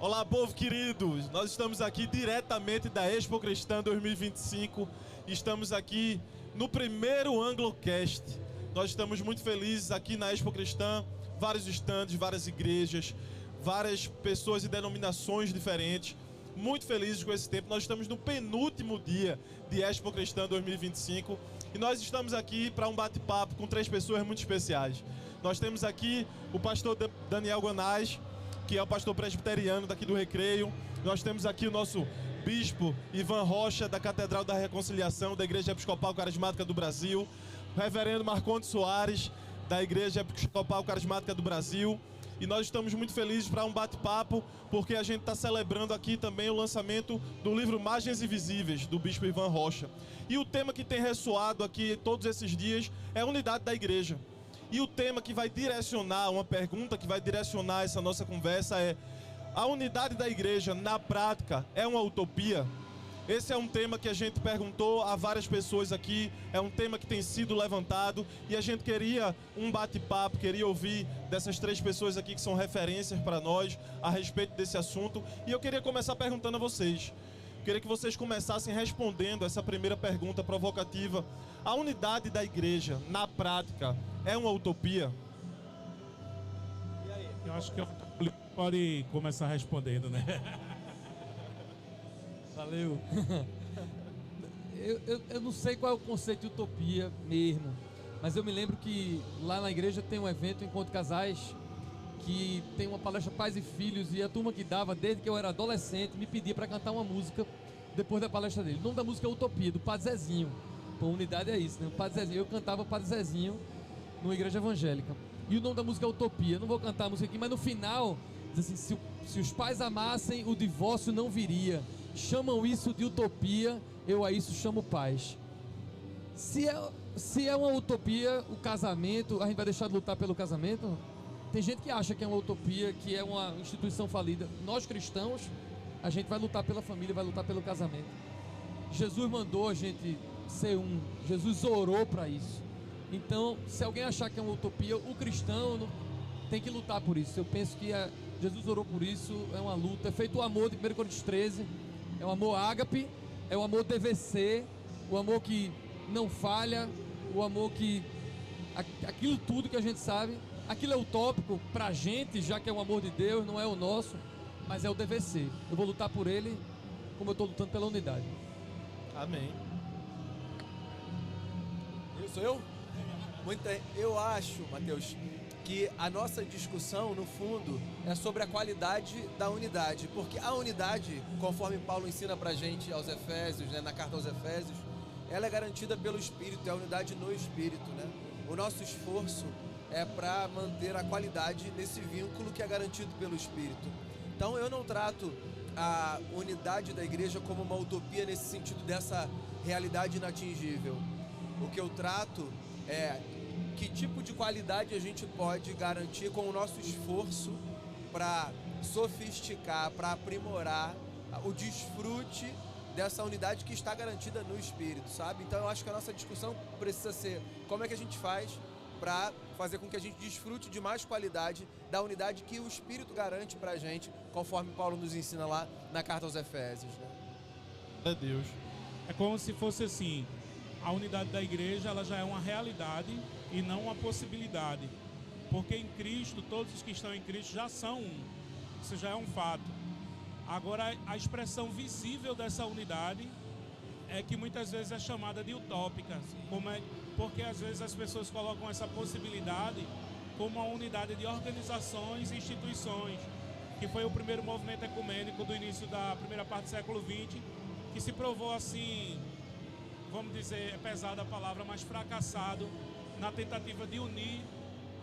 Olá, povo querido! Nós estamos aqui diretamente da Expo Cristã 2025. Estamos aqui no primeiro Anglocast. Nós estamos muito felizes aqui na Expo Cristã. Vários estandes, várias igrejas, várias pessoas e denominações diferentes. Muito felizes com esse tempo. Nós estamos no penúltimo dia de Expo Cristã 2025. E nós estamos aqui para um bate-papo com três pessoas muito especiais. Nós temos aqui o pastor Daniel Gonais, que é o pastor presbiteriano daqui do Recreio. Nós temos aqui o nosso bispo Ivan Rocha, da Catedral da Reconciliação, da Igreja Episcopal Carismática do Brasil. O reverendo Marcondes Soares, da Igreja Episcopal Carismática do Brasil. E nós estamos muito felizes para um bate-papo, porque a gente está celebrando aqui também o lançamento do livro Margens Invisíveis, do bispo Ivan Rocha. E o tema que tem ressoado aqui todos esses dias é a unidade da igreja. E o tema que vai direcionar, uma pergunta que vai direcionar essa nossa conversa é: a unidade da igreja, na prática, é uma utopia? Esse é um tema que a gente perguntou a várias pessoas aqui, é um tema que tem sido levantado e a gente queria um bate-papo, queria ouvir dessas três pessoas aqui que são referências para nós a respeito desse assunto. E eu queria começar perguntando a vocês. Queria que vocês começassem respondendo essa primeira pergunta provocativa. A unidade da igreja, na prática, é uma utopia? E aí? Eu acho que pode começar respondendo, né? Valeu. Eu não sei qual é o conceito de utopia mesmo, mas eu me lembro que lá na igreja tem um evento, Encontro Casais, que tem uma palestra Pais e Filhos, e a turma que dava, desde que eu era adolescente, me pedia para cantar uma música depois da palestra dele. O nome da música é Utopia, do Padre Zezinho. Pô, unidade é isso, né? O Padre Zezinho. Eu cantava Padre Zezinho numa igreja evangélica. E o nome da música é Utopia. Eu não vou cantar a música aqui, mas no final diz assim: se os pais amassem, o divórcio não viria. Chamam isso de utopia, eu a isso chamo paz. Se é uma utopia o casamento, a gente vai deixar de lutar pelo casamento? Tem gente que acha que é uma utopia, que é uma instituição falida. Nós cristãos, a gente vai lutar pela família, vai lutar pelo casamento. Jesus mandou a gente ser um. Jesus orou para isso. Então, se alguém achar que é uma utopia, o cristão tem que lutar por isso. Eu penso que Jesus orou por isso, é uma luta. É feito o amor de 1 Coríntios 13. É o amor ágape, é o amor DVC, o amor que não falha, o amor que... aquilo tudo que a gente sabe. Aquilo é utópico pra gente, já que é o amor de Deus, não é o nosso, mas é o DVC. Eu vou lutar por ele como eu estou lutando pela unidade. Amém. Sou eu? Eu acho, Mateus, que a nossa discussão, no fundo, é sobre a qualidade da unidade. Porque a unidade, conforme Paulo ensina pra gente aos Efésios, né, na carta aos Efésios, ela é garantida pelo Espírito, é a unidade no Espírito, né? O nosso esforço é para manter a qualidade nesse vínculo que é garantido pelo Espírito. Então eu não trato a unidade da igreja como uma utopia nesse sentido dessa realidade inatingível. O que eu trato é que tipo de qualidade a gente pode garantir com o nosso esforço para sofisticar, para aprimorar o desfrute dessa unidade que está garantida no Espírito, sabe? Então eu acho que a nossa discussão precisa ser como é que a gente faz para fazer com que a gente desfrute de mais qualidade da unidade que o Espírito garante para a gente, conforme Paulo nos ensina lá na carta aos Efésios, né? É Deus. É como se fosse assim: a unidade da igreja, ela já é uma realidade e não uma possibilidade, porque em Cristo, todos os que estão em Cristo já são um. Isso já é um fato. Agora, a expressão visível dessa unidade é que muitas vezes é chamada de utópica, porque às vezes as pessoas colocam essa possibilidade como uma unidade de organizações e instituições, que foi o primeiro movimento ecumênico do início da primeira parte do século XX, que se provou assim, vamos dizer, é pesada a palavra, mas fracassado na tentativa de unir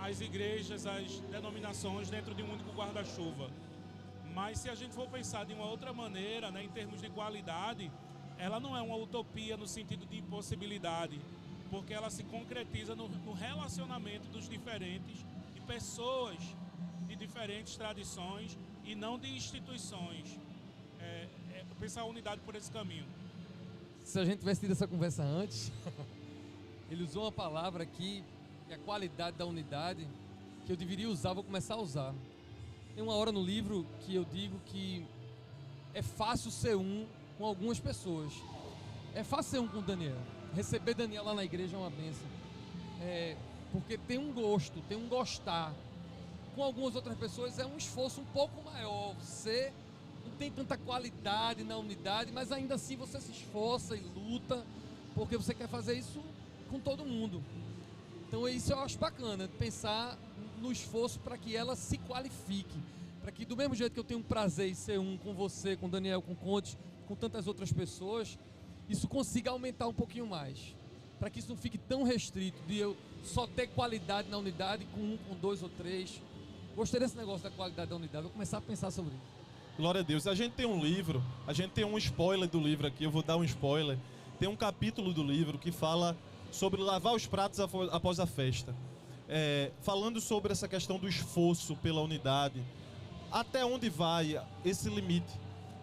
as igrejas, as denominações dentro de um único guarda-chuva. Mas se a gente for pensar de uma outra maneira, né, em termos de qualidade, ela não é uma utopia no sentido de impossibilidade, porque ela se concretiza no relacionamento dos diferentes, de pessoas de diferentes tradições e não de instituições. Pensar a unidade por esse caminho. Se a gente tivesse tido essa conversa antes, ele usou uma palavra aqui, que é a qualidade da unidade, que eu deveria usar, vou começar a usar. Tem uma hora no livro que eu digo que é fácil ser um com algumas pessoas. É fácil ser um com Daniel. Receber Daniel lá na igreja é uma bênção. Porque tem um gosto, tem um gostar. Com algumas outras pessoas é um esforço um pouco maior. Você não tem tanta qualidade na unidade, mas ainda assim você se esforça e luta, porque você quer fazer isso com todo mundo. Então isso eu acho bacana, pensar no esforço para que ela se qualifique. Para que do mesmo jeito que eu tenho um prazer em ser um com você, com Daniel, com Conte, com tantas outras pessoas, isso consiga aumentar um pouquinho mais. Para que isso não fique tão restrito de eu só ter qualidade na unidade com um, com dois ou três. Gostei desse negócio da qualidade da unidade, vou começar a pensar sobre isso. Glória a Deus. A gente tem um livro, a gente tem um spoiler do livro aqui, eu vou dar um spoiler. Tem um capítulo do livro que fala sobre lavar os pratos após a festa. Falando sobre essa questão do esforço pela unidade. Até onde vai esse limite?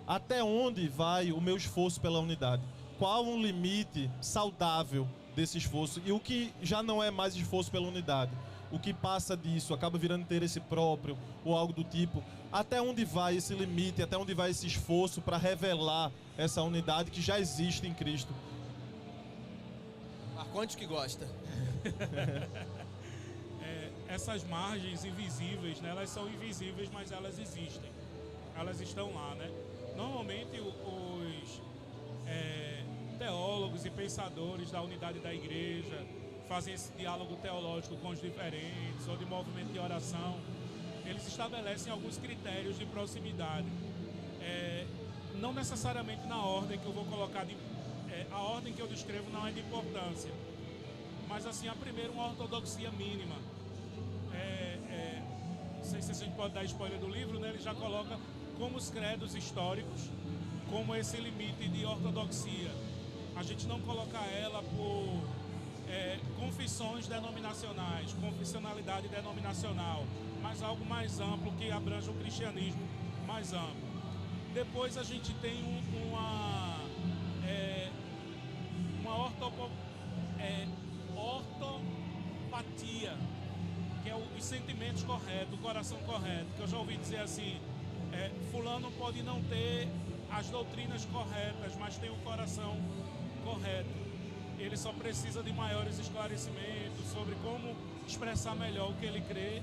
Até onde vai o meu esforço pela unidade? Qual um limite saudável desse esforço? E o que já não é mais esforço pela unidade? O que passa disso acaba virando interesse próprio ou algo do tipo. Até onde vai esse limite? Até onde vai esse esforço para revelar essa unidade que já existe em Cristo? Marconte que gosta. Essas margens invisíveis, né, elas são invisíveis, mas elas existem. Elas estão lá, né? Normalmente os teólogos e pensadores da unidade da igreja fazem esse diálogo teológico com os diferentes, ou de movimento de oração. Eles estabelecem alguns critérios de proximidade. Não necessariamente na ordem que eu vou colocar, a ordem que eu descrevo não é de importância. Mas assim, a primeira, uma ortodoxia mínima. Não sei se a gente pode dar spoiler do livro, né? Ele já coloca como os credos históricos, como esse limite de ortodoxia. A gente não coloca ela por confissões denominacionais, confessionalidade denominacional, mas algo mais amplo que abrange o cristianismo mais amplo. Depois a gente tem uma ortopatia, que é os sentimentos corretos, o coração correto, que eu já ouvi dizer assim, fulano pode não ter as doutrinas corretas, mas tem o coração correto. Ele só precisa de maiores esclarecimentos sobre como expressar melhor o que ele crê,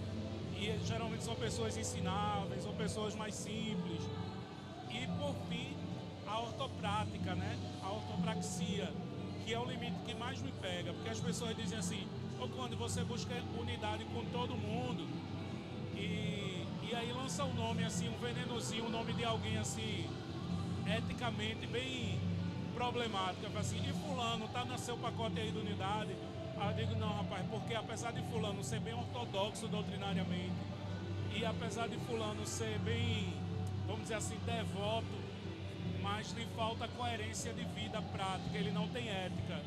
e geralmente são pessoas ensináveis ou pessoas mais simples. E por fim, a ortoprática, né? A ortopraxia, que é o limite que mais me pega, porque as pessoas dizem assim, quando você busca unidade com todo mundo, e aí lança um nome assim, um venenozinho, um nome de alguém assim, eticamente bem problemático, assim, e fulano tá no seu pacote aí de unidade. Aí eu digo, não, rapaz, porque apesar de fulano ser bem ortodoxo doutrinariamente, e apesar de fulano ser bem, vamos dizer assim, devoto, mas lhe falta coerência de vida prática, ele não tem ética.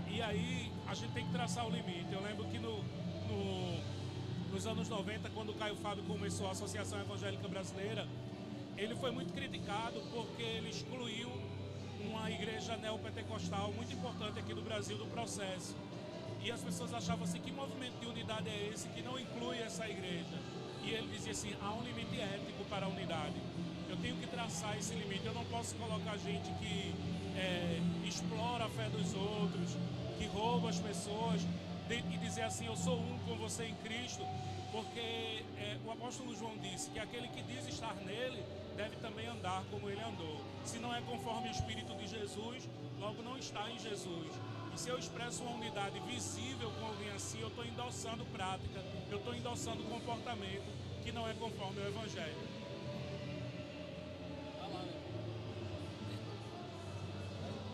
E aí a gente tem que traçar o limite. Eu lembro que nos anos 90, quando o Caio Fábio começou a Associação Evangélica Brasileira, ele foi muito criticado porque ele excluiu uma igreja neopentecostal muito importante aqui no Brasil do processo. E as pessoas achavam assim, que movimento de unidade é esse que não inclui essa igreja? E ele dizia assim, há um limite ético para a unidade. Eu tenho que traçar esse limite, eu não posso colocar gente que explora a fé dos outros, que rouba as pessoas, e dizer assim, eu sou um com você em Cristo, porque o apóstolo João disse que aquele que diz estar nele deve também andar como ele andou. Se não é conforme o Espírito de Jesus, logo não está em Jesus. E se eu expresso uma unidade visível com alguém assim, eu estou endossando prática, eu estou endossando comportamento que não é conforme o Evangelho.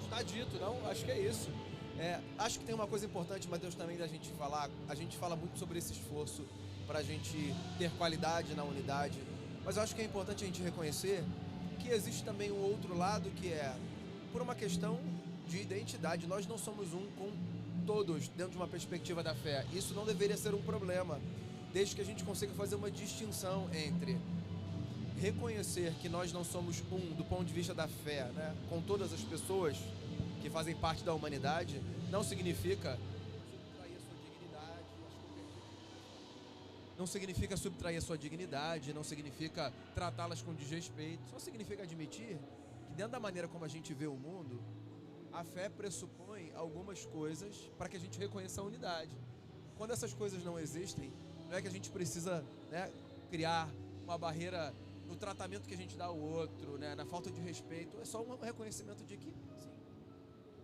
Está dito, não? Acho que é isso. Acho que tem uma coisa importante, Mateus, também da gente falar. A gente fala muito sobre esse esforço para a gente ter qualidade na unidade, mas eu acho que é importante a gente reconhecer que existe também um outro lado, que é por uma questão de identidade. Nós não somos um com todos dentro de uma perspectiva da fé. Isso não deveria ser um problema, desde que a gente consiga fazer uma distinção entre reconhecer que nós não somos um do ponto de vista da fé, né, com todas as pessoas que fazem parte da humanidade, não significa subtrair a sua dignidade. não significa subtrair a sua dignidade, não significa tratá-las com desrespeito, só significa admitir que dentro da maneira como a gente vê o mundo, a fé pressupõe algumas coisas para que a gente reconheça a unidade. Quando essas coisas não existem, não é que a gente precisa, né, criar uma barreira no tratamento que a gente dá ao outro, né, na falta de respeito, é só um reconhecimento de que, sim,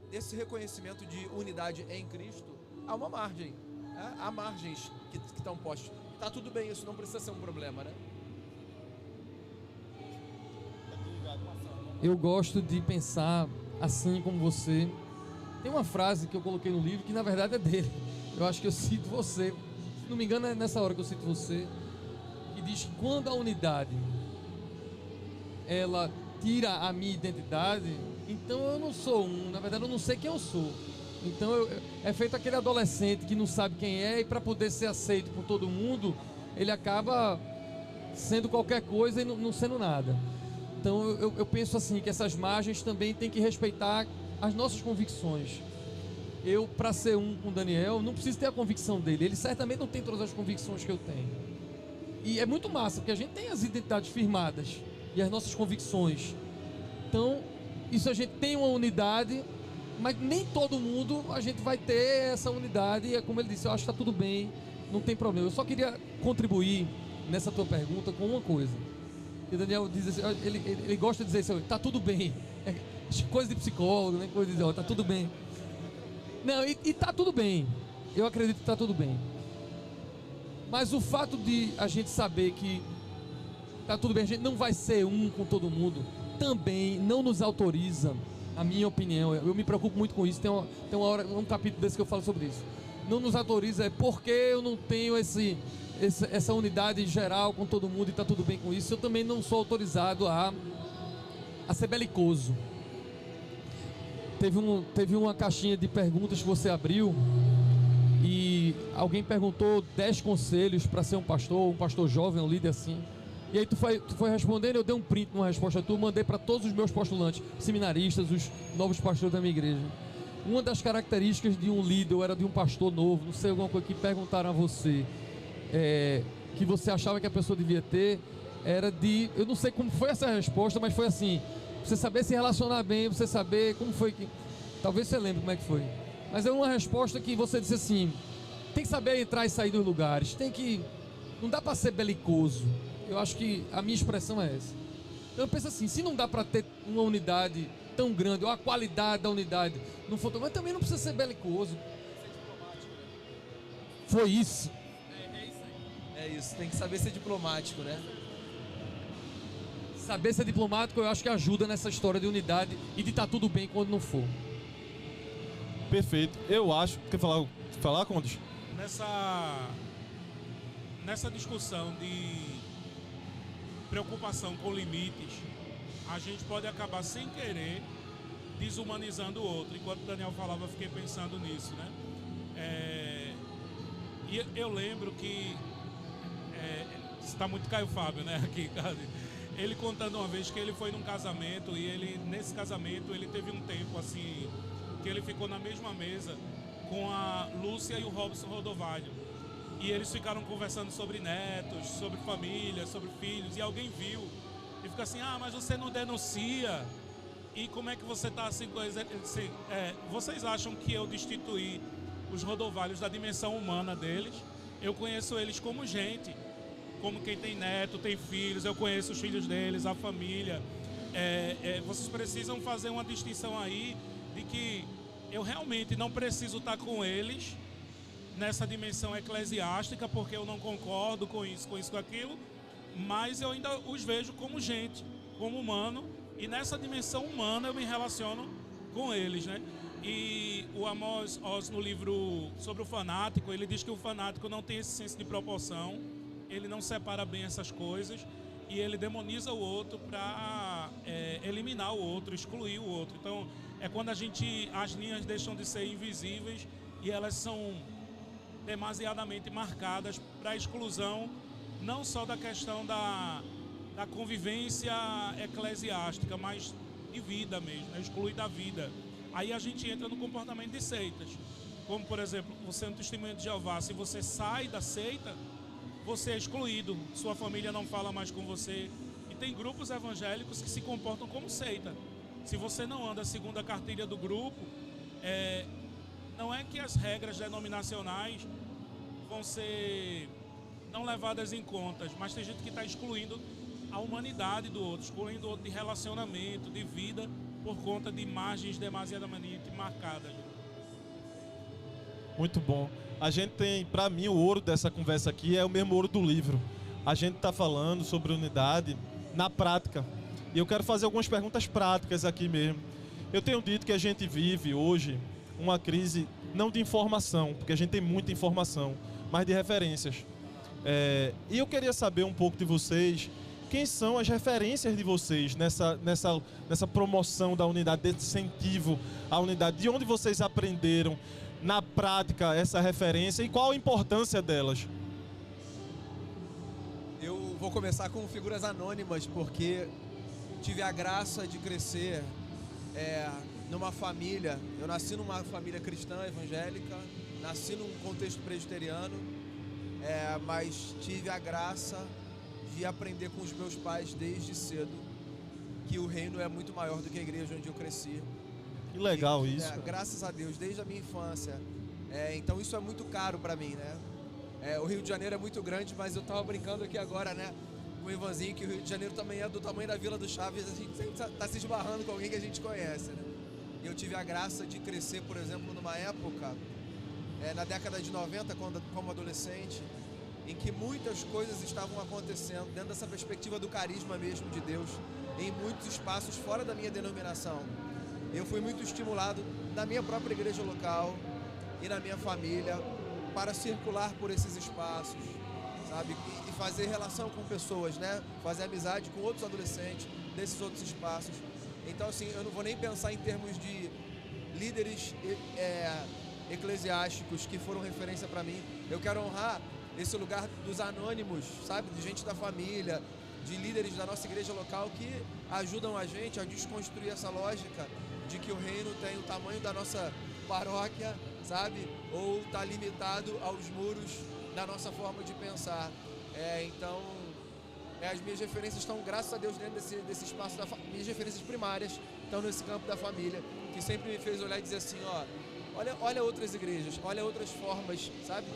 desse reconhecimento de unidade em Cristo, há uma margem, né? Há margens que estão postas. Tá tudo bem, isso não precisa ser um problema, né? Eu gosto de pensar assim como você. Tem uma frase que eu coloquei no livro que na verdade é dele. Eu acho que eu cito você. Se não me engano é nessa hora que eu cito você. Que diz que quando a unidade ela tira a minha identidade, então eu não sou um. Na verdade eu não sei quem eu sou. Então é feito aquele adolescente que não sabe quem é e para poder ser aceito por todo mundo, ele acaba sendo qualquer coisa e não sendo nada. Então eu penso assim, que essas margens também tem que respeitar as nossas convicções. Eu, para ser um com o Daniel, não preciso ter a convicção dele. Ele certamente não tem todas as convicções que eu tenho. E é muito massa, porque a gente tem as identidades firmadas e as nossas convicções. Então, isso a gente tem uma unidade, mas nem todo mundo a gente vai ter essa unidade. E é como ele disse, eu acho que está tudo bem, não tem problema. Eu só queria contribuir nessa tua pergunta com uma coisa. E o Daniel diz assim, ele gosta de dizer assim, tá tudo bem. É coisa de psicólogo, né? Coisa de dizer, tá tudo bem. Não, e tá tudo bem. Eu acredito que tá tudo bem. Mas o fato de a gente saber que tá tudo bem, a gente não vai ser um com todo mundo, também não nos autoriza, a minha opinião, eu me preocupo muito com isso, tem uma hora, um capítulo desse que eu falo sobre isso. Não nos autoriza, é porque eu não tenho essa unidade geral com todo mundo e tá tudo bem com isso, eu também não sou autorizado a ser belicoso. Teve uma caixinha de perguntas que você abriu e alguém perguntou 10 conselhos para ser um pastor jovem, um líder assim. E aí tu foi respondendo, eu dei um print numa resposta tua, mandei para todos os meus postulantes, seminaristas, os novos pastores da minha igreja. Uma das características de um líder, ou era de um pastor novo, não sei, alguma coisa que perguntaram a você, que você achava que a pessoa devia ter, era de, eu não sei como foi essa resposta, mas foi assim, você saber se relacionar bem, você saber como foi que, talvez você lembre como é que foi, mas é uma resposta que você disse assim, tem que saber entrar e sair dos lugares, não dá para ser belicoso. Eu acho que a minha expressão é essa. Então eu penso assim, se não dá para ter uma unidade tão grande, ou a qualidade da unidade não for, mas também não precisa ser belicoso. Foi isso. É isso, tem que saber ser diplomático, né? Saber ser diplomático eu acho que ajuda nessa história de unidade e de estar tudo bem quando não for. Perfeito. Eu acho... Quer falar Condes? Nessa discussão de preocupação com limites, a gente pode acabar sem querer desumanizando o outro. Enquanto o Daniel falava, eu fiquei pensando nisso, né? E eu lembro que está muito Caio Fábio, né? Aqui, ele contando uma vez que ele foi num casamento e nesse casamento ele teve um tempo assim que ele ficou na mesma mesa com a Lúcia e o Robson Rodovalho. E eles ficaram conversando sobre netos, sobre família, sobre filhos, e alguém viu e fica assim, mas você não denuncia? E como é que você está assim com eles? Vocês acham que eu destituí os Rodovalhos da dimensão humana deles? Eu conheço eles como gente, como quem tem neto, tem filhos, eu conheço os filhos deles, a família. Vocês precisam fazer uma distinção aí de que eu realmente não preciso estar com eles nessa dimensão eclesiástica, porque eu não concordo com isso, com aquilo, mas eu ainda os vejo como gente, como humano, e nessa dimensão humana eu me relaciono com eles, né? E o Amos Oz, no livro sobre o fanático, ele diz que o fanático não tem esse senso de proporção, ele não separa bem essas coisas, e ele demoniza o outro para eliminar o outro, excluir o outro. Então, é quando as linhas deixam de ser invisíveis e elas são demasiadamente marcadas para a exclusão, não só da questão da convivência eclesiástica, mas de vida mesmo, né? Exclui da vida. Aí a gente entra no comportamento de seitas, como por exemplo, você é um testemunho de Jeová, se você sai da seita, você é excluído, sua família não fala mais com você. E tem grupos evangélicos que se comportam como seita. Se você não anda segundo a cartilha do grupo, não é que as regras denominacionais vão ser não levadas em conta, mas tem gente que está excluindo a humanidade do outro, excluindo o outro de relacionamento, de vida, por conta de imagens demasiadamente marcadas. Muito bom. A gente tem, para mim, o ouro dessa conversa aqui é o mesmo ouro do livro. A gente está falando sobre unidade na prática. E eu quero fazer algumas perguntas práticas aqui mesmo. Eu tenho dito que a gente vive hoje uma crise, não de informação, porque a gente tem muita informação, mas de referências. E eu queria saber um pouco de vocês, quem são as referências de vocês nessa promoção da unidade, desse incentivo à unidade, de onde vocês aprenderam na prática essa referência e qual a importância delas? Eu vou começar com figuras anônimas, porque tive a graça de crescer numa família. Eu nasci numa família cristã, evangélica, nasci num contexto presbiteriano, mas tive a graça de aprender com os meus pais desde cedo que o reino é muito maior do que a igreja onde eu cresci. Que legal isso. Graças a Deus, desde a minha infância. Então isso é muito caro para mim, né? O Rio de Janeiro é muito grande, mas eu tava brincando aqui agora, né, com o Ivanzinho, que o Rio de Janeiro também é do tamanho da Vila do Chaves. A gente sempre tá se esbarrando com alguém que a gente conhece, né? E eu tive a graça de crescer, por exemplo, numa época, na década de 90, como adolescente, em que muitas coisas estavam acontecendo dentro dessa perspectiva do carisma mesmo de Deus, em muitos espaços fora da minha denominação. Eu fui muito estimulado na minha própria igreja local e na minha família para circular por esses espaços, sabe? E fazer relação com pessoas, né? Fazer amizade com outros adolescentes desses outros espaços. Então, assim, eu não vou nem pensar em termos de líderes eclesiásticos que foram referência para mim. Eu quero honrar esse lugar dos anônimos, sabe? De gente da família, de líderes da nossa igreja local que ajudam a gente a desconstruir essa lógica de que o reino tem o tamanho da nossa paróquia, sabe? Ou está limitado aos muros da nossa forma de pensar. Então, as minhas referências estão, graças a Deus, dentro desse espaço minhas referências primárias estão nesse campo da família, que sempre me fez olhar e dizer assim, olha outras igrejas, olha outras formas, sabe?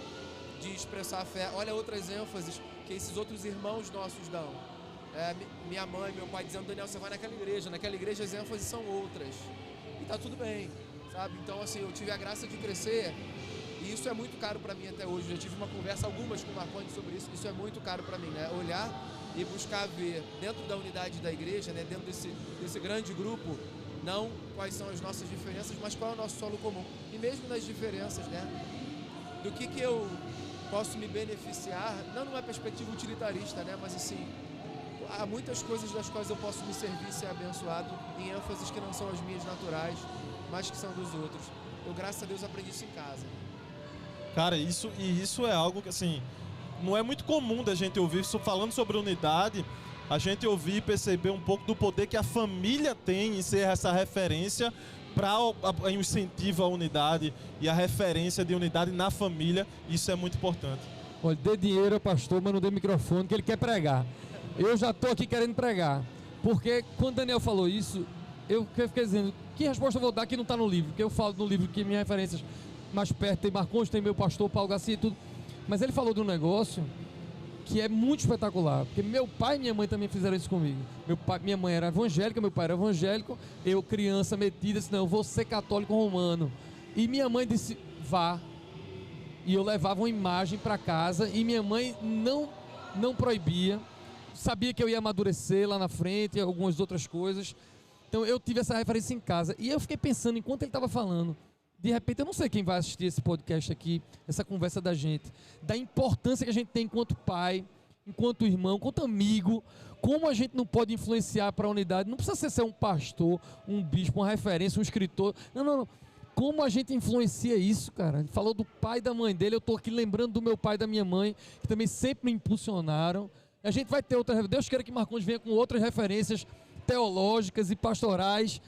De expressar a fé, olha outras ênfases que esses outros irmãos nossos dão. Minha mãe, meu pai dizendo, Daniel, você vai naquela igreja as ênfases são outras. E tá tudo bem, sabe? Então, assim, eu tive a graça de crescer e isso é muito caro para mim até hoje. Eu tive uma conversa, algumas com o Marconi sobre isso. Isso é muito caro para mim, né? Olhar e buscar ver dentro da unidade da igreja, né? Dentro desse grande grupo, não quais são as nossas diferenças, mas qual é o nosso solo comum. E mesmo nas diferenças, né? Do que eu posso me beneficiar, não numa perspectiva utilitarista, né? Mas assim, há muitas coisas das quais eu posso me servir e ser abençoado em ênfases que não são as minhas naturais, mas que são dos outros. Eu, graças a Deus, aprendi isso em casa. Cara, isso é algo que, assim, não é muito comum da gente ouvir, falando sobre unidade, a gente ouvir e perceber um pouco do poder que a família tem em ser essa referência para o incentivo à unidade e a referência de unidade na família. Isso é muito importante. Olha, dê dinheiro ao pastor, mas não dê microfone, que ele quer pregar. Eu já estou aqui querendo pregar, porque quando Daniel falou isso, eu fiquei dizendo, que resposta eu vou dar que não está no livro? Porque eu falo no livro que minhas referências mais perto tem Marcondes, tem meu pastor Paulo Garcia e tudo. Mas ele falou de um negócio que é muito espetacular, porque meu pai e minha mãe também fizeram isso comigo. Minha mãe era evangélica, meu pai era evangélico, eu criança metida, disse, não, eu vou ser católico romano. E minha mãe disse, vá. E eu levava uma imagem para casa e minha mãe não proibia, sabia que eu ia amadurecer lá na frente, algumas outras coisas. Então eu tive essa referência em casa. E eu fiquei pensando, enquanto ele estava falando, de repente, eu não sei quem vai assistir esse podcast aqui, essa conversa da gente, da importância que a gente tem enquanto pai, enquanto irmão, enquanto amigo, como a gente não pode influenciar para a unidade. Não precisa ser um pastor, um bispo, uma referência, um escritor. Não. Como a gente influencia isso, cara? A gente falou do pai e da mãe dele, eu estou aqui lembrando do meu pai e da minha mãe, que também sempre me impulsionaram. A gente vai ter outras, Deus queira que Marcondes venha com outras referências teológicas e pastorais.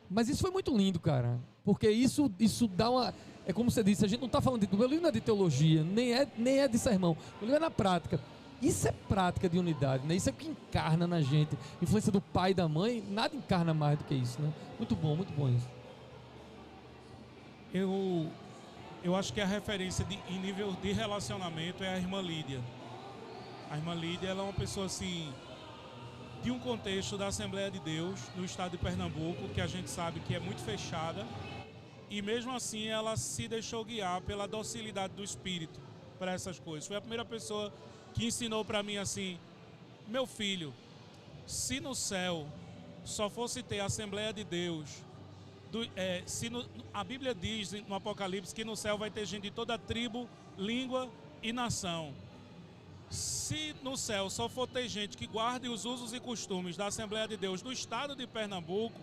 Mas isso foi muito lindo, cara. Porque isso dá uma... É como você disse, a gente não está falando de... O meu livro não é de teologia, nem é de sermão. O livro é na prática. Isso é prática de unidade, né? Isso é o que encarna na gente. Influência do pai e da mãe, nada encarna mais do que isso, né? Muito bom isso. Eu acho que a referência em nível de relacionamento é a irmã Lídia. A irmã Lídia, ela é uma pessoa assim, de um contexto da Assembleia de Deus, no estado de Pernambuco, que a gente sabe que é muito fechada, e mesmo assim ela se deixou guiar pela docilidade do Espírito para essas coisas. Foi a primeira pessoa que ensinou para mim assim: meu filho, se no céu só fosse ter a Assembleia de Deus, a Bíblia diz no Apocalipse que no céu vai ter gente de toda tribo, língua e nação. Se no céu só for ter gente que guarde os usos e costumes da Assembleia de Deus do estado de Pernambuco,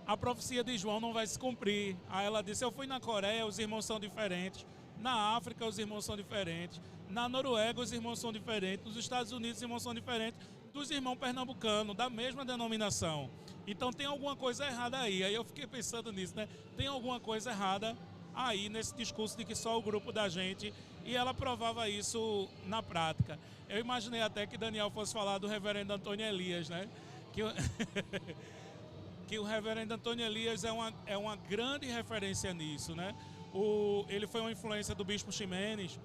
a profecia de João não vai se cumprir. Aí ela disse: eu fui na Coreia, os irmãos são diferentes. Na África, os irmãos são diferentes. Na Noruega, os irmãos são diferentes. Nos Estados Unidos, os irmãos são diferentes dos irmãos pernambucanos, da mesma denominação. Então tem alguma coisa errada aí. Aí eu fiquei pensando nisso, né? Tem alguma coisa errada aí nesse discurso de que só o grupo da gente... E ela provava isso na prática. Eu imaginei até que Daniel fosse falar do reverendo Antônio Elias, né? Que o reverendo Antônio Elias é uma grande referência nisso, né? Ele foi uma influência do bispo Ximenes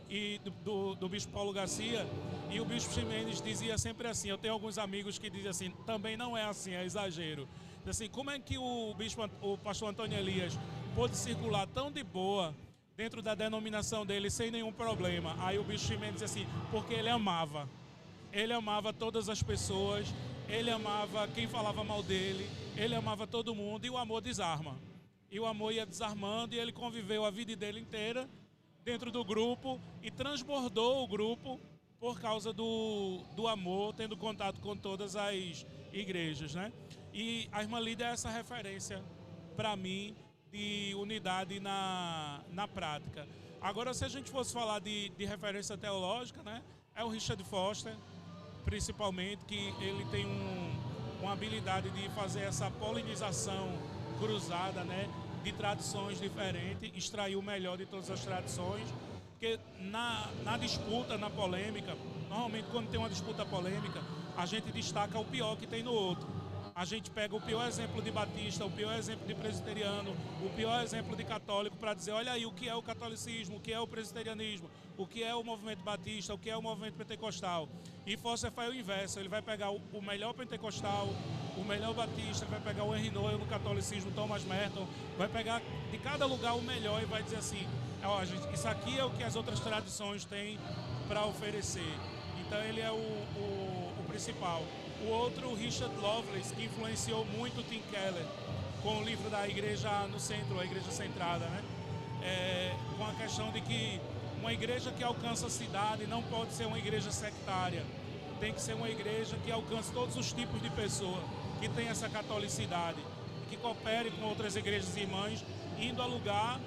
e do bispo Paulo Garcia, e o bispo Ximenes dizia sempre assim, eu tenho alguns amigos que dizem assim, também não é assim, é exagero. Assim, como é que o pastor Antônio Elias pôde circular tão de boa dentro da denominação dele sem nenhum problema? Aí o bispo Ximenes dizia assim, porque ele amava todas as pessoas, ele amava quem falava mal dele, ele amava todo mundo, e o amor desarma. E o amor ia desarmando, e ele conviveu a vida dele inteira dentro do grupo e transbordou o grupo por causa do amor, tendo contato com todas as igrejas, né? E a irmã Lídia é essa referência para mim de unidade na prática. Agora, se a gente fosse falar de referência teológica, né? É o Richard Foster, principalmente, que ele tem uma habilidade de fazer essa polinização cruzada, né? De tradições diferentes, extrair o melhor de todas as tradições, porque na disputa, na polêmica, normalmente quando tem uma disputa polêmica, a gente destaca o pior que tem no outro. A gente pega o pior exemplo de batista, o pior exemplo de presbiteriano, o pior exemplo de católico para dizer, olha aí o que é o catolicismo, o que é o presbiterianismo, o que é o movimento batista, o que é o movimento pentecostal. E Foster faz o inverso, ele vai pegar o melhor pentecostal, o melhor batista, vai pegar o Henry Noel no catolicismo, Thomas Merton, vai pegar de cada lugar o melhor e vai dizer assim, ó, gente, isso aqui é o que as outras tradições têm para oferecer. Então ele é o principal. O outro, o Richard Lovelace, que influenciou muito o Tim Keller com o livro da Igreja no Centro, a Igreja Centrada, né? Com a questão de que uma igreja que alcança a cidade não pode ser uma igreja sectária. Tem que ser uma igreja que alcance todos os tipos de pessoa, que tem essa catolicidade, que coopere com outras igrejas irmãs, indo a lugar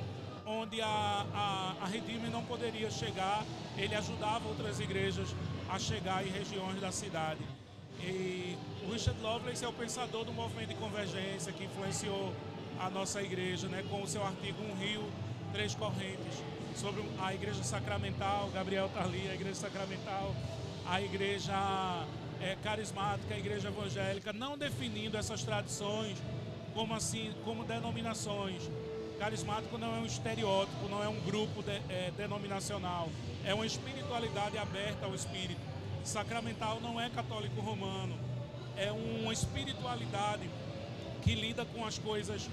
onde a Redeemer não poderia chegar. Ele ajudava outras igrejas a chegar em regiões da cidade. E o Richard Lovelace é o pensador do movimento de convergência que influenciou a nossa igreja, né, com o seu artigo Um Rio, Três Correntes, sobre a igreja sacramental. Gabriel está ali, a igreja sacramental, a igreja carismática, a igreja evangélica, não definindo essas tradições como denominações. Carismático não é um estereótipo, não é um grupo denominacional, é uma espiritualidade aberta ao Espírito. Sacramental não é católico romano, é uma espiritualidade que lida com as coisas,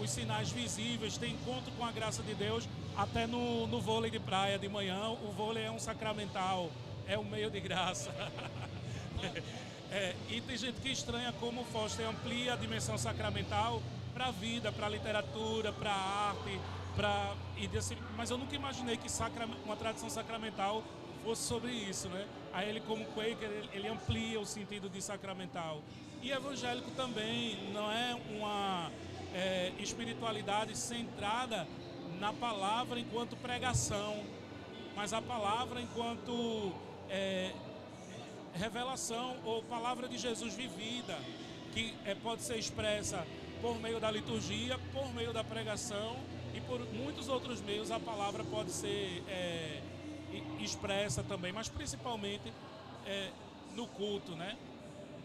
os sinais visíveis, tem encontro com a graça de Deus, até no vôlei de praia de manhã. O vôlei é um sacramental, é um meio de graça. E tem gente que estranha como o Foster amplia a dimensão sacramental para a vida, para a literatura, para a arte, mas eu nunca imaginei que uma tradição sacramental fosse sobre isso, né? Aí ele, como Quaker, ele amplia o sentido de sacramental. E evangélico também não é uma espiritualidade centrada na palavra enquanto pregação, mas a palavra enquanto revelação ou palavra de Jesus vivida, que pode ser expressa por meio da liturgia, por meio da pregação e por muitos outros meios. A palavra pode ser expressa também, mas principalmente no culto, né?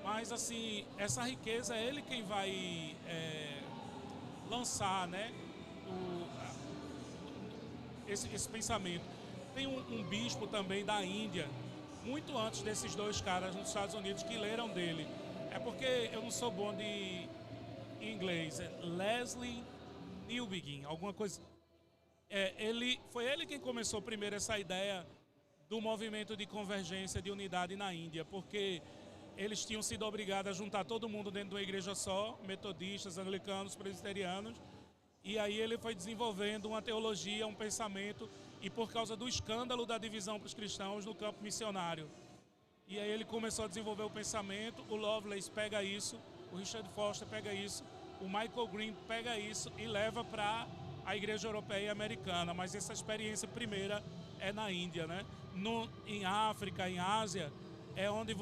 Mas assim, essa riqueza é ele quem vai lançar, né? Esse pensamento. Tem um bispo também da Índia, muito antes desses dois caras nos Estados Unidos, que leram dele. É porque eu não sou bom de inglês. É Leslie Newbegin, alguma coisa. Foi ele quem começou primeiro essa ideia do movimento de convergência, de unidade na Índia, porque eles tinham sido obrigados a juntar todo mundo dentro de uma igreja só, metodistas, anglicanos, presbiterianos, e aí ele foi desenvolvendo uma teologia, um pensamento, e por causa do escândalo da divisão para os cristãos no campo missionário. E aí ele começou a desenvolver o pensamento, o Lovelace pega isso, o Richard Foster pega isso, o Michael Green pega isso e leva para a igreja europeia e americana, mas essa experiência primeira é na Índia, né? Em África, em Ásia, é onde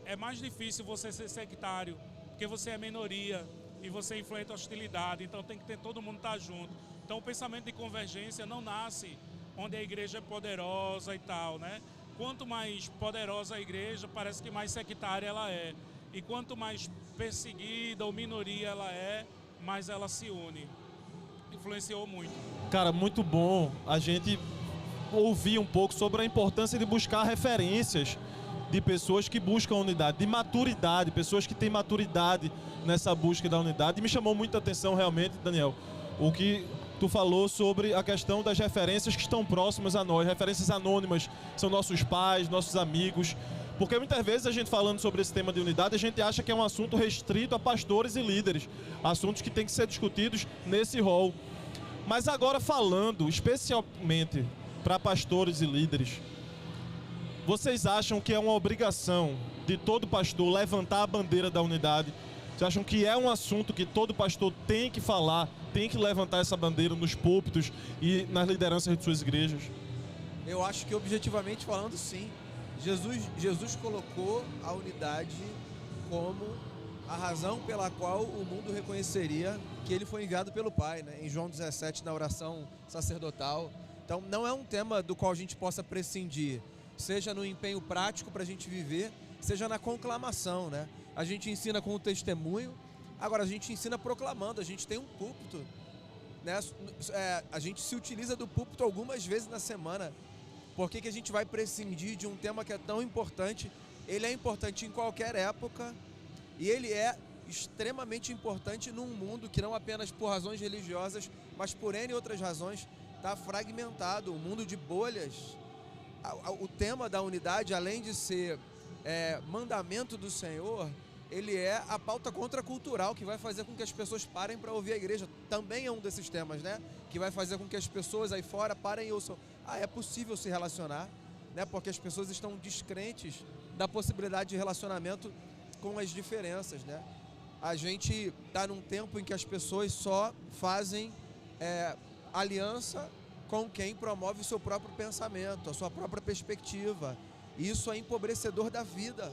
é mais difícil você ser sectário, porque você é minoria e você enfrenta hostilidade, então tem que ter todo mundo estar junto. Então o pensamento de convergência não nasce onde a igreja é poderosa e tal, né? Quanto mais poderosa a igreja, parece que mais sectária ela é. E quanto mais perseguida ou minoria ela é, mais ela se une. Influenciou muito. Cara, muito bom a gente ouvir um pouco sobre a importância de buscar referências de pessoas que buscam a unidade, de maturidade, pessoas que têm maturidade nessa busca da unidade. E me chamou muita atenção realmente, Daniel, o que tu falou sobre a questão das referências que estão próximas a nós, referências anônimas, são nossos pais, nossos amigos, porque muitas vezes a gente falando sobre esse tema de unidade, a gente acha que é um assunto restrito a pastores e líderes, assuntos que têm que ser discutidos nesse rol. Mas agora falando especialmente para pastores e líderes, vocês acham que é uma obrigação de todo pastor levantar a bandeira da unidade? Vocês acham que é um assunto que todo pastor tem que falar, tem que levantar essa bandeira nos púlpitos e nas lideranças de suas igrejas? Eu acho que objetivamente falando, sim. Jesus colocou a unidade como a razão pela qual o mundo reconheceria que ele foi enviado pelo Pai, né? Em João 17, na oração sacerdotal. Então não é um tema do qual a gente possa prescindir, seja no empenho prático para a gente viver, seja na conclamação, né? A gente ensina com o testemunho, agora a gente ensina proclamando, a gente tem um púlpito, né? A gente se utiliza do púlpito algumas vezes na semana. Por que a gente vai prescindir de um tema que é tão importante? Ele é importante em qualquer época e ele é extremamente importante num mundo que não apenas por razões religiosas, mas por N outras razões, está fragmentado, um mundo de bolhas. O tema da unidade, além de ser mandamento do Senhor, ele é a pauta contracultural que vai fazer com que as pessoas parem para ouvir a igreja. Também é um desses temas, né? Que vai fazer com que as pessoas aí fora parem e ouçam. É possível se relacionar, né? Porque as pessoas estão descrentes da possibilidade de relacionamento com as diferenças, né? A gente está num tempo em que as pessoas só fazem aliança com quem promove o seu próprio pensamento, a sua própria perspectiva. E isso é empobrecedor da vida.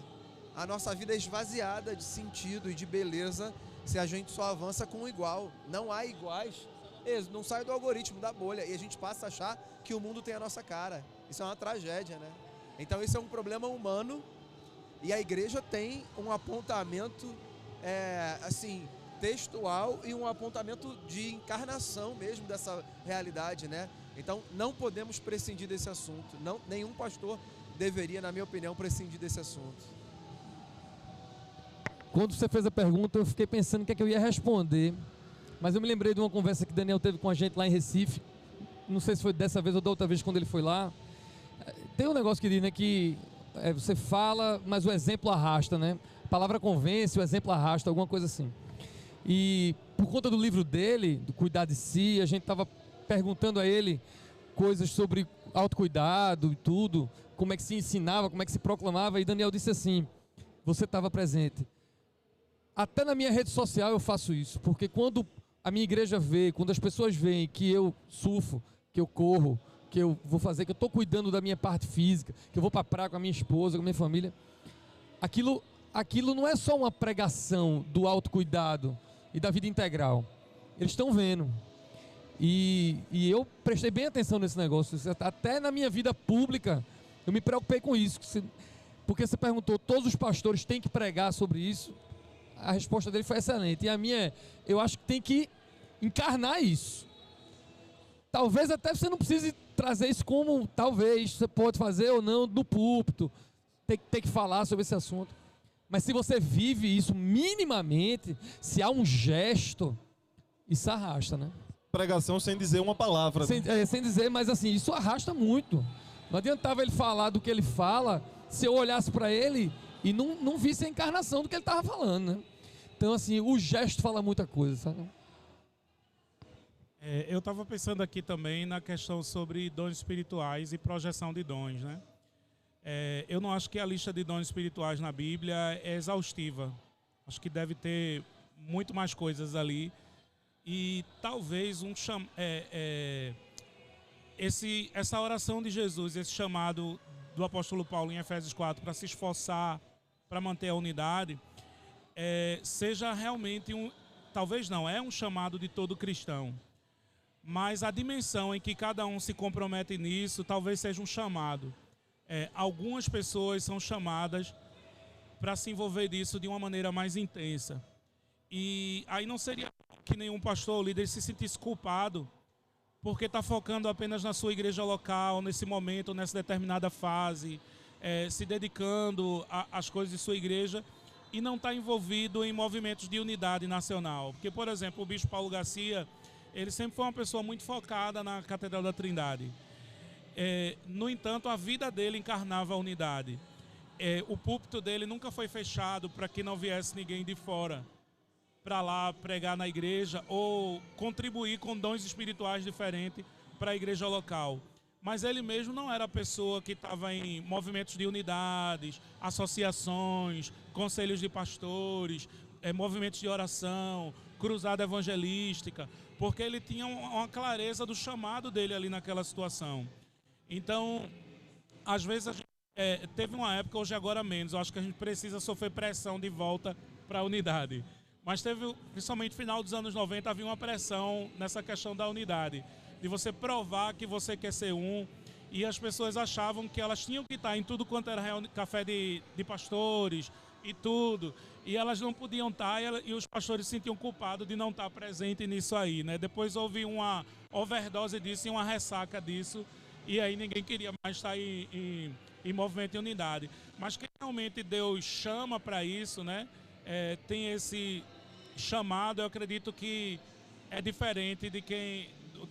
A nossa vida é esvaziada de sentido e de beleza se a gente só avança com o igual. Não há iguais. Não sai do algoritmo da bolha e a gente passa a achar que o mundo tem a nossa cara. Isso é uma tragédia, né? Então isso é um problema humano e a igreja tem um apontamento textual e um apontamento de encarnação mesmo dessa realidade, né? Então não podemos prescindir desse assunto. Nenhum pastor deveria, na minha opinião, prescindir desse assunto. Quando você fez a pergunta, eu fiquei pensando o que é que eu ia responder, mas eu me lembrei de uma conversa que Daniel teve com a gente lá em Recife, não sei se foi dessa vez ou da outra vez quando ele foi lá. Tem um negócio que diz, né, que você fala, mas o exemplo arrasta, né? A palavra convence, o exemplo arrasta, alguma coisa assim. E por conta do livro dele, do Cuidar de Si, a gente estava perguntando a ele coisas sobre autocuidado e tudo, como é que se ensinava, como é que se proclamava, e Daniel disse assim, você estava presente. Até na minha rede social eu faço isso, porque quando a minha igreja vê, quando as pessoas veem que eu surfo, que eu corro, que eu vou fazer, que eu estou cuidando da minha parte física, que eu vou para a praia com a minha esposa, com a minha família, aquilo não é só uma pregação do autocuidado e da vida integral. Eles estão vendo. E eu prestei bem atenção nesse negócio. Até na minha vida pública, eu me preocupei com isso. Porque você perguntou, todos os pastores têm que pregar sobre isso? A resposta dele foi excelente. E a minha, eu acho que tem que encarnar isso. Talvez até você não precise trazer isso como, talvez, você pode fazer ou não no púlpito. Tem que falar sobre esse assunto. Mas se você vive isso minimamente, se há um gesto, isso arrasta, né? Pregação sem dizer uma palavra. Sem dizer, mas assim, isso arrasta muito. Não adiantava ele falar do que ele fala, se eu olhasse para ele e não visse a encarnação do que ele estava falando, né? Então, assim, o gesto fala muita coisa, sabe? Eu estava pensando aqui também na questão sobre dons espirituais e projeção de dons, né? Eu não acho que a lista de dons espirituais na Bíblia é exaustiva. Acho que deve ter muito mais coisas ali. E talvez essa oração de Jesus, esse chamado do apóstolo Paulo em Efésios 4 para se esforçar para manter a unidade, seja realmente talvez não, é um chamado de todo cristão. Mas a dimensão em que cada um se compromete nisso talvez seja um chamado. Algumas pessoas são chamadas para se envolver nisso de uma maneira mais intensa. E aí não seria que nenhum pastor ou líder se sentisse culpado porque está focando apenas na sua igreja local, nesse momento, nessa determinada fase, se dedicando às coisas de sua igreja e não está envolvido em movimentos de unidade nacional. Porque, por exemplo, o bispo Paulo Garcia, ele sempre foi uma pessoa muito focada na Catedral da Trindade. No entanto, a vida dele encarnava a unidade. O púlpito dele nunca foi fechado para que não viesse ninguém de fora para lá pregar na igreja ou contribuir com dons espirituais diferentes para a igreja local. Mas ele mesmo não era a pessoa que estava em movimentos de unidades, associações, conselhos de pastores, movimentos de oração, cruzada evangelística, porque ele tinha uma clareza do chamado dele ali naquela situação. Então, às vezes, teve uma época, hoje agora menos, eu acho que a gente precisa sofrer pressão de volta para a unidade. Mas teve, principalmente no final dos anos 90, havia uma pressão nessa questão da unidade, de você provar que você quer ser um, e as pessoas achavam que elas tinham que estar em tudo quanto era café de pastores e tudo, e elas não podiam estar, e os pastores se sentiam culpados de não estar presente nisso aí, né? Depois houve uma overdose disso e uma ressaca disso, e aí ninguém queria mais estar em movimento de unidade. Mas que realmente Deus chama para isso, né? Tem esse chamado, eu acredito que é diferente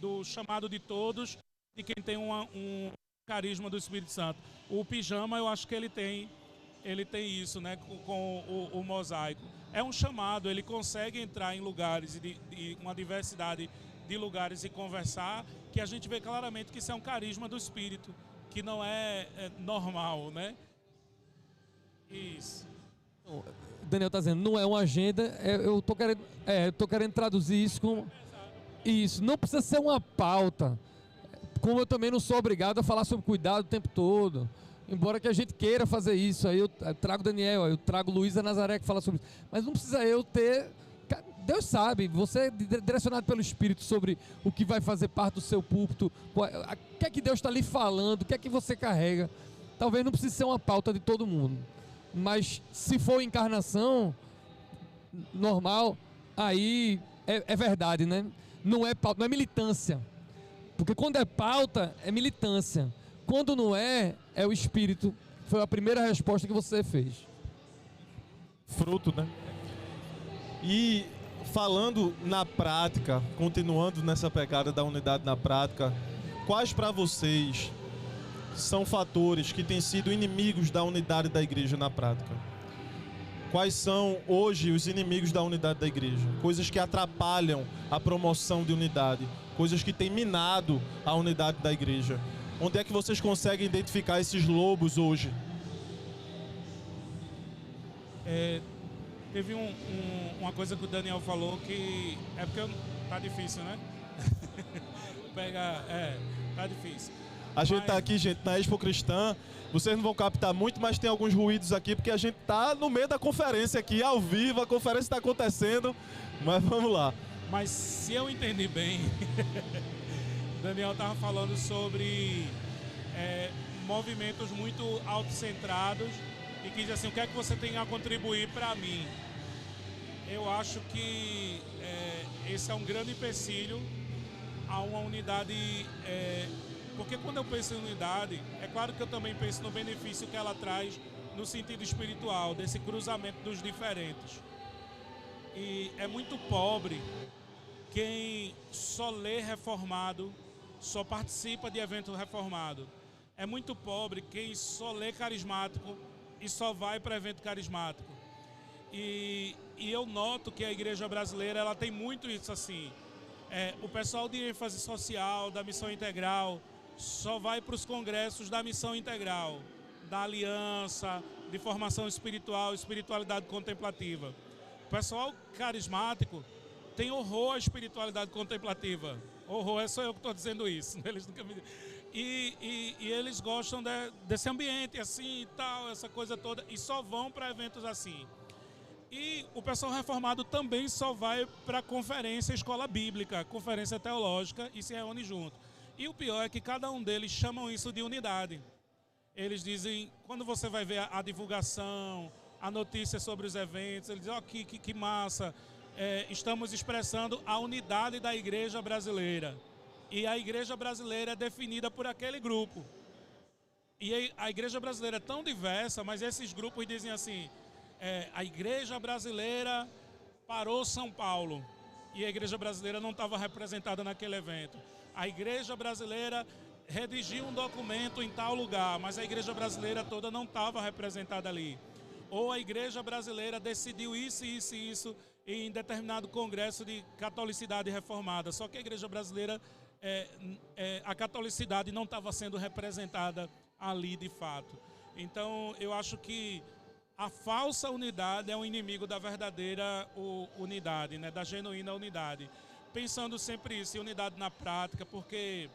do chamado de todos, de quem tem um carisma do Espírito Santo. O pijama, eu acho que ele tem isso, né, com o mosaico. É um chamado, ele consegue entrar em lugares, de uma diversidade de lugares e conversar, que a gente vê claramente que isso é um carisma do Espírito, que não é normal, né? Isso. O Daniel está dizendo, não é uma agenda, eu tô querendo traduzir isso como... Isso, não precisa ser uma pauta, como eu também não sou obrigado a falar sobre cuidado o tempo todo, embora que a gente queira fazer isso, aí eu trago Daniel, eu trago Luísa Nazaré que fala sobre isso, mas não precisa eu ter... Deus sabe, você é direcionado pelo Espírito sobre o que vai fazer parte do seu púlpito, o que é que Deus está lhe falando, o que é que você carrega, talvez não precise ser uma pauta de todo mundo. Mas se for encarnação normal, aí é verdade, né? Não é pauta, não é militância. Porque quando é pauta, é militância. Quando não é o Espírito. Foi a primeira resposta que você fez. Fruto, né? E falando na prática, continuando nessa pegada da unidade na prática, quais para vocês são fatores que têm sido inimigos da unidade da igreja na prática? Quais são hoje os inimigos da unidade da igreja? Coisas que atrapalham a promoção de unidade, coisas que têm minado a unidade da igreja. Onde é que vocês conseguem identificar esses lobos hoje? Teve uma coisa que o Daniel falou que é porque tá difícil, né? Tá difícil. A gente tá aqui, gente, na Expo Cristã. Vocês não vão captar muito, mas tem alguns ruídos aqui, porque a gente tá no meio da conferência aqui, ao vivo, a conferência está acontecendo. Mas vamos lá. Mas se eu entendi bem, Daniel estava falando sobre movimentos muito autocentrados e que diz assim, o que é que você tem a contribuir para mim? Eu acho que esse é um grande empecilho a uma unidade, porque quando eu penso em unidade, é claro que eu também penso no benefício que ela traz no sentido espiritual, desse cruzamento dos diferentes. E é muito pobre quem só lê reformado, só participa de evento reformado. É muito pobre quem só lê carismático e só vai para evento carismático. E eu noto que a igreja brasileira ela tem muito isso assim. O pessoal de ênfase social, da missão integral, só vai para os congressos da missão integral, da aliança, de formação espiritual, espiritualidade contemplativa. O pessoal carismático tem horror à espiritualidade contemplativa. Horror, é só eu que estou dizendo isso. Eles nunca me... e eles gostam desse ambiente assim e tal, essa coisa toda, e só vão para eventos assim. E o pessoal reformado também só vai para conferência, escola bíblica, conferência teológica e se reúne junto. E o pior é que cada um deles chamam isso de unidade. Eles dizem, quando você vai ver a divulgação, a notícia sobre os eventos, eles dizem, que massa, estamos expressando a unidade da igreja brasileira. E a igreja brasileira é definida por aquele grupo. E a igreja brasileira é tão diversa, mas esses grupos dizem assim, a igreja brasileira parou São Paulo e a igreja brasileira não estava representada naquele evento. A igreja brasileira redigiu um documento em tal lugar, mas a igreja brasileira toda não estava representada ali. Ou a igreja brasileira decidiu isso, isso e isso em determinado congresso de catolicidade reformada. Só que a igreja brasileira, a catolicidade não estava sendo representada ali de fato. Então eu acho que a falsa unidade é um inimigo da verdadeira unidade, né? Da genuína unidade. Pensando sempre isso, em unidade na prática, porque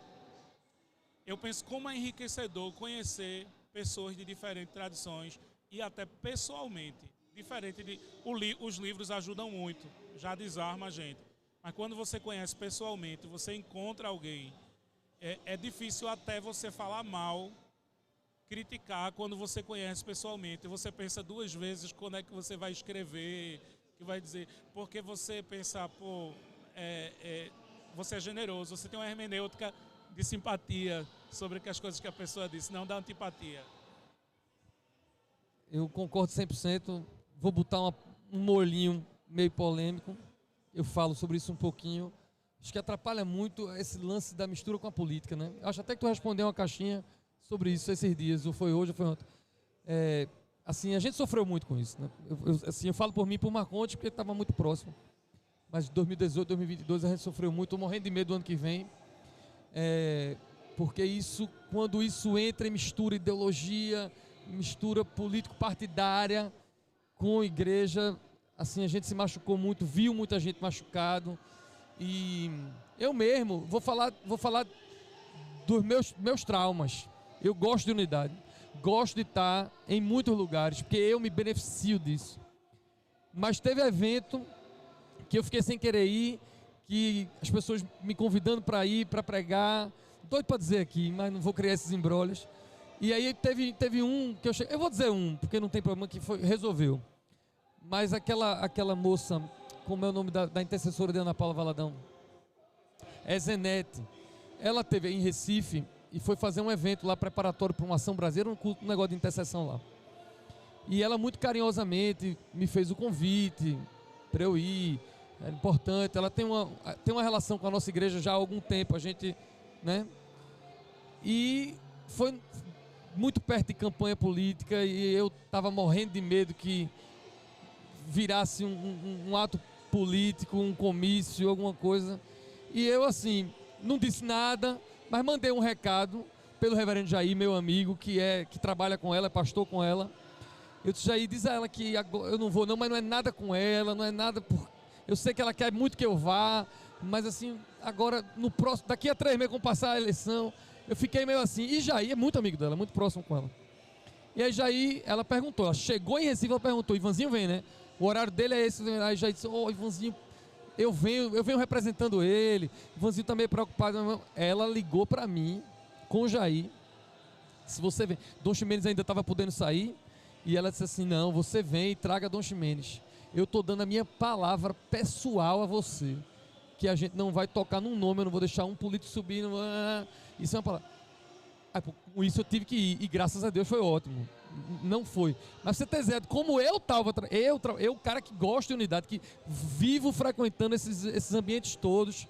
eu penso como é enriquecedor conhecer pessoas de diferentes tradições e até pessoalmente, diferente os livros ajudam muito, já desarma a gente. Mas quando você conhece pessoalmente, você encontra alguém, é difícil até você falar mal, criticar quando você conhece pessoalmente. Você pensa duas vezes quando é que você vai escrever, que vai dizer, porque você pensa, você é generoso, você tem uma hermenêutica de simpatia sobre as coisas que a pessoa disse, não da antipatia. Eu concordo 100%, vou botar um molhinho meio polêmico, eu falo sobre isso um pouquinho, acho que atrapalha muito esse lance da mistura com a política, né? Acho até que tu respondeu uma caixinha sobre isso esses dias, ou foi hoje ou foi ontem. Assim, a gente sofreu muito com isso, né? Eu falo por mim e por Marconte, porque estava muito próximo. Mas em 2018, 2022 a gente sofreu muito, estou morrendo de medo do ano que vem. Porque quando isso entra em mistura ideologia, mistura político-partidária com igreja, assim, a gente se machucou muito, viu muita gente machucado. E eu mesmo vou falar dos meus traumas. Eu gosto de unidade, gosto de estar em muitos lugares, porque eu me beneficio disso. Mas teve evento que eu fiquei sem querer ir, que as pessoas me convidando para ir, para pregar, doido para dizer aqui, mas não vou criar esses embrólios. E aí teve um que eu vou dizer porque não tem problema, que resolveu. Mas aquela moça, como é o nome da intercessora de Ana Paula Valadão? Zenete. Ela teve em Recife e foi fazer um evento lá preparatório para uma ação brasileira, um negócio de intercessão lá. E ela muito carinhosamente me fez o convite para eu ir. É importante, ela tem uma relação com a nossa igreja já há algum tempo, a gente, né? E foi muito perto de campanha política e eu estava morrendo de medo que virasse um ato político, um comício, alguma coisa. E eu, assim, não disse nada, mas mandei um recado pelo reverendo Jair, meu amigo, que trabalha com ela, é pastor com ela. Eu disse, Jair, diz a ela que eu não vou não, mas não é nada com ela, não é nada por... Eu sei que ela quer muito que eu vá, mas assim, agora, daqui a 3 meses, quando passar a eleição, eu fiquei meio assim. E Jair é muito amigo dela, muito próximo com ela. E aí Jair, ela perguntou, ela chegou em Recife, ela perguntou, Ivanzinho vem, né? O horário dele é esse. Aí Jair disse, Ivanzinho, eu venho representando ele, Ivanzinho tá meio preocupado. Ela ligou para mim, com o Jair, se você vem, Dom Ximenes ainda estava podendo sair, e ela disse assim, não, você vem e traga Dom Ximenes. Eu tô dando a minha palavra pessoal a você, que a gente não vai tocar num nome, eu não vou deixar um político subir, isso é uma palavra. Com isso eu tive que ir, e graças a Deus foi ótimo. Não foi. Mas você ter ideia, como eu estava, eu, cara que gosta de unidade, que vivo frequentando esses ambientes todos,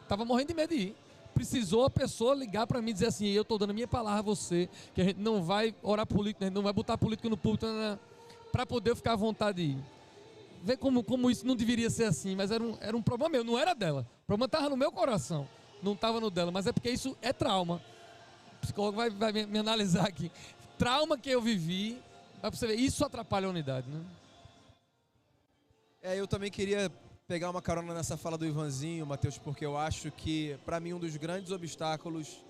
estava morrendo de medo de ir. Precisou a pessoa ligar para mim e dizer assim, eu estou dando a minha palavra a você, que a gente não vai orar político, a gente não vai botar político no púlpito, para poder ficar à vontade de ir. Vê como isso não deveria ser assim, mas era um problema meu, não era dela. O problema estava no meu coração, não estava no dela, mas é porque isso é trauma. O psicólogo vai me analisar aqui. Trauma que eu vivi, para você ver, isso atrapalha a unidade, né? Eu também queria pegar uma carona nessa fala do Ivanzinho, Mateus, porque eu acho que, para mim, um dos grandes obstáculos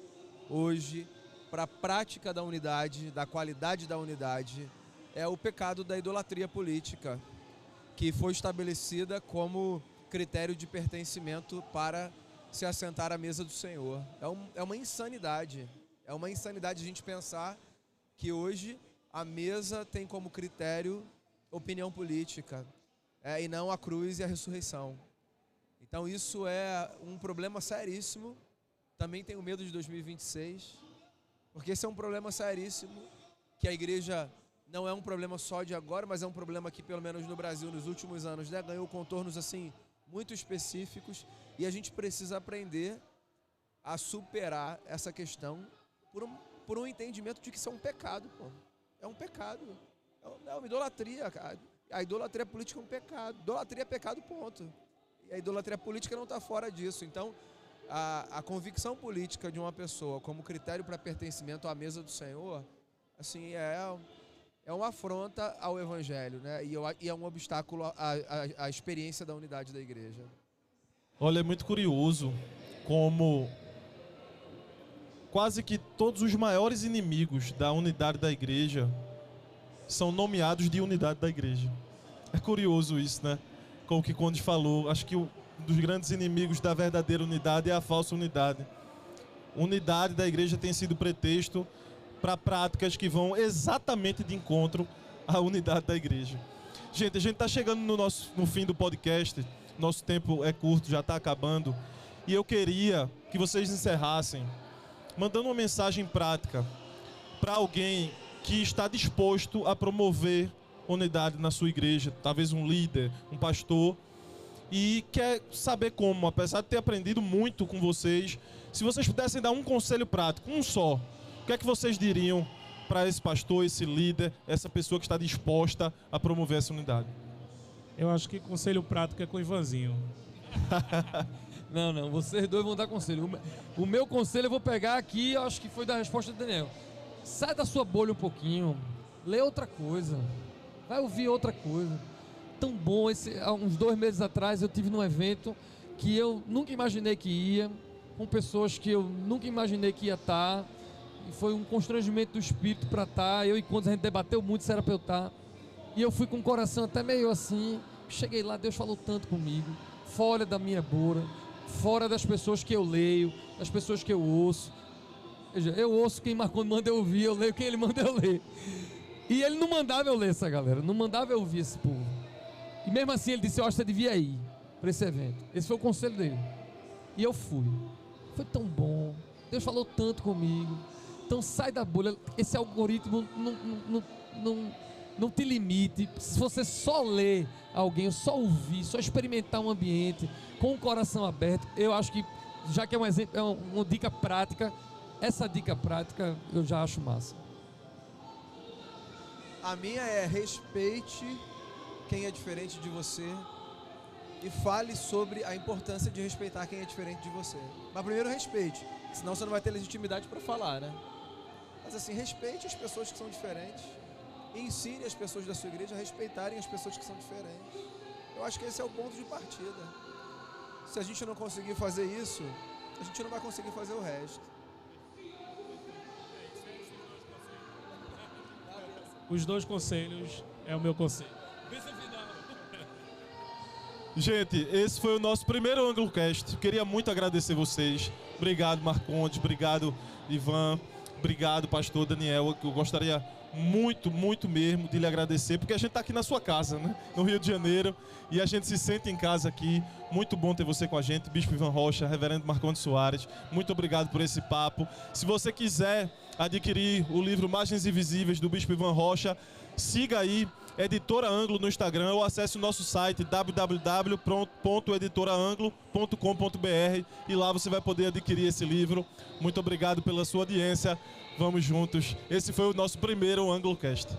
hoje para a prática da unidade, da qualidade da unidade, é o pecado da idolatria política, que foi estabelecida como critério de pertencimento para se assentar à mesa do Senhor. É uma insanidade. É uma insanidade a gente pensar que hoje a mesa tem como critério opinião política, e não a cruz e a ressurreição. Então isso é um problema seríssimo. Também tenho medo de 2026, porque esse é um problema seríssimo, que a igreja não é um problema só de agora, mas é um problema que, pelo menos no Brasil, nos últimos anos, né, ganhou contornos assim muito específicos, e a gente precisa aprender a superar essa questão por um entendimento de que isso é um pecado, pô. É um pecado. É uma idolatria, cara. A idolatria política é um pecado. Idolatria é pecado, ponto. E a idolatria política não está fora disso. Então, a convicção política de uma pessoa como critério para pertencimento à mesa do Senhor, assim, é uma afronta ao Evangelho, né? E é um obstáculo à experiência da unidade da igreja. Olha, é muito curioso como quase que todos os maiores inimigos da unidade da igreja são nomeados de unidade da igreja. É curioso isso, né? Como o que Conde falou, acho que um dos grandes inimigos da verdadeira unidade é a falsa unidade. Unidade da igreja tem sido pretexto para práticas que vão exatamente de encontro à unidade da igreja. Gente, a gente está chegando no fim do podcast, nosso tempo é curto, já está acabando, e eu queria que vocês encerrassem mandando uma mensagem prática para alguém que está disposto a promover unidade na sua igreja, talvez um líder, um pastor, e quer saber como, apesar de ter aprendido muito com vocês, se vocês pudessem dar um conselho prático, um só, o que é que vocês diriam para esse pastor, esse líder, essa pessoa que está disposta a promover essa unidade? Eu acho que conselho prático é com o Ivanzinho. Não, vocês dois vão dar conselho. O meu conselho eu vou pegar aqui, eu acho que foi da resposta do Daniel. Sai da sua bolha um pouquinho, lê outra coisa, vai ouvir outra coisa. Tão bom, há uns 2 meses atrás eu tive num evento que eu nunca imaginei que ia, com pessoas que eu nunca imaginei que ia estar, e foi um constrangimento do espírito para estar. Eu e Condes, a gente debateu muito se era para eu estar, e eu fui com o coração até meio assim. Cheguei lá, Deus falou tanto comigo, fora da minha bolha, fora das pessoas que eu leio, das pessoas que eu ouço. Veja, eu ouço quem Marcondes manda eu ouvir, eu leio quem ele manda eu ler. E ele não mandava eu ler essa galera, não mandava eu ouvir esse povo. E mesmo assim ele disse, eu acho que você devia ir para esse evento. Esse foi o conselho dele. E eu fui. Foi tão bom, Deus falou tanto comigo. Então sai da bolha, esse algoritmo não te limite. Se você só ler alguém, só ouvir, só experimentar um ambiente com o coração aberto, eu acho que, já que é um exemplo, é uma dica prática, essa dica prática eu já acho massa. A minha é: respeite quem é diferente de você e fale sobre a importância de respeitar quem é diferente de você. Mas primeiro respeite, senão você não vai ter legitimidade para falar, né? Mas assim, respeite as pessoas que são diferentes e ensine as pessoas da sua igreja a respeitarem as pessoas que são diferentes. Eu acho que esse é o ponto de partida. Se a gente não conseguir fazer isso, a gente não vai conseguir fazer o resto. Os 2 conselhos é o meu conselho. Gente, esse foi o nosso primeiro AngloCast. Queria muito agradecer vocês. Obrigado, Marcondes. Obrigado, Ivan. Obrigado, pastor Daniel. Eu gostaria muito mesmo de lhe agradecer, porque a gente está aqui na sua casa, né? No Rio de Janeiro, e a gente se sente em casa aqui. Muito bom ter você com a gente, Bispo Ivan Rocha, Reverendo Marcondes Soares. Muito obrigado por esse papo. Se você quiser adquirir o livro Margens Invisíveis do Bispo Ivan Rocha, siga aí Editora Anglo no Instagram ou acesse o nosso site www.editoraanglo.com.br e lá você vai poder adquirir esse livro. Muito obrigado pela sua audiência. Vamos juntos. Esse foi o nosso primeiro AngloCast.